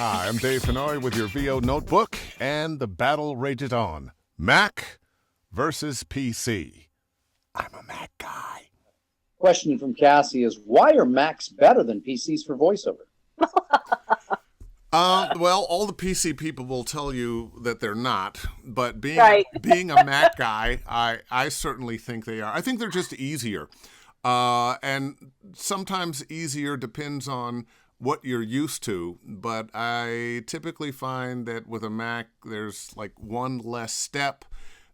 Hi, I'm Dave Fennoy with your VO Notebook, and the battle rages on. Mac versus PC. I'm a Mac guy. Question from Cassie is, why are Macs better than PCs for voiceover? Well, all the PC people will tell you that they're not, but being Right. being a Mac guy, I certainly think they are. I think they're just easier, and sometimes easier depends on what you're used to. But I typically find that with a Mac, there's like one less step.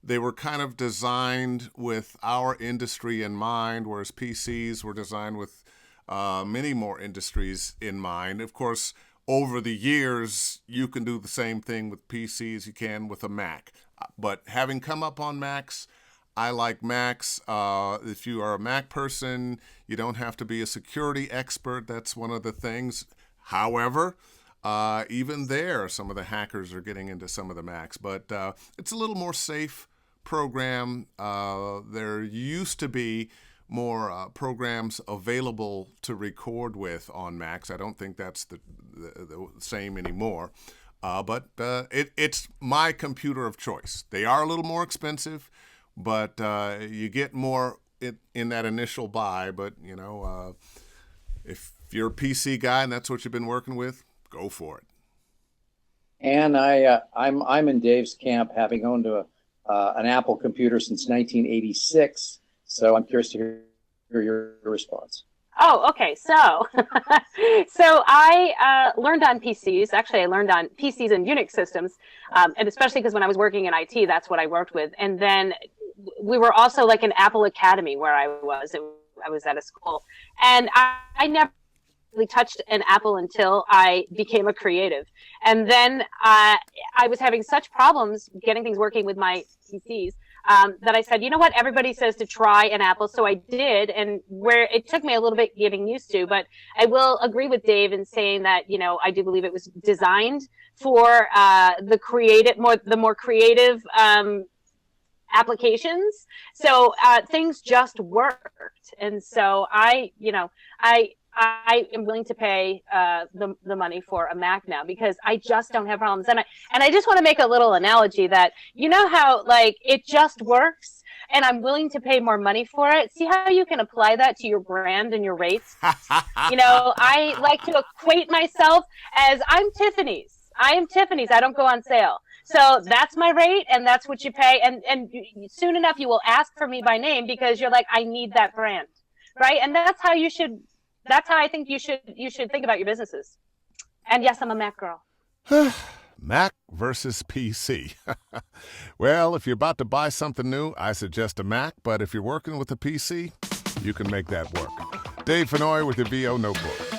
They were kind of designed with our industry in mind, whereas PCs were designed with many more industries in mind. Of course, over the years, you can do the same thing with PCs you can with a Mac. But having come up on Macs, I like Macs. If you are a Mac person, you don't have to be a security expert. That's one of the things. However, even there, some of the hackers are getting into some of the Macs. But it's a little more safe program. There used to be more programs available to record with on Macs. I don't think that's the same anymore. But it's my computer of choice. They are a little more expensive, but you get more in that initial buy. But, if you're a PC guy and that's what you've been working with, go for it. And I'm in Dave's camp, having owned an Apple computer since 1986. So I'm curious to hear your response. Oh, okay. So, so I learned on PCs. Actually, I learned on PCs and Unix systems, and especially because when I was working in IT, that's what I worked with. And then we were also like an Apple Academy where I was. I was at a school, and I never really touched an Apple until I became a creative. And then I was having such problems getting things working with my PCs. That I said, you know what, everybody says to try an Apple. So I did, and where it took me a little bit getting used to, but I will agree with Dave in saying that, I do believe it was designed for the more creative applications. So things just worked. And so I am willing to pay the money for a Mac now because I just don't have problems. And I just want to make a little analogy that, how like it just works and I'm willing to pay more money for it. See how you can apply that to your brand and your rates? I like to equate myself as I'm Tiffany's. I am Tiffany's. I don't go on sale. So that's my rate and that's what you pay. And soon enough you will ask for me by name because you're like, I need that brand. Right? And that's how I think you should think about your businesses. And yes, I'm a Mac girl. Mac versus PC. Well, if you're about to buy something new, I suggest a Mac. But if you're working with a PC, you can make that work. Dave Fennoy with your VO Notebook.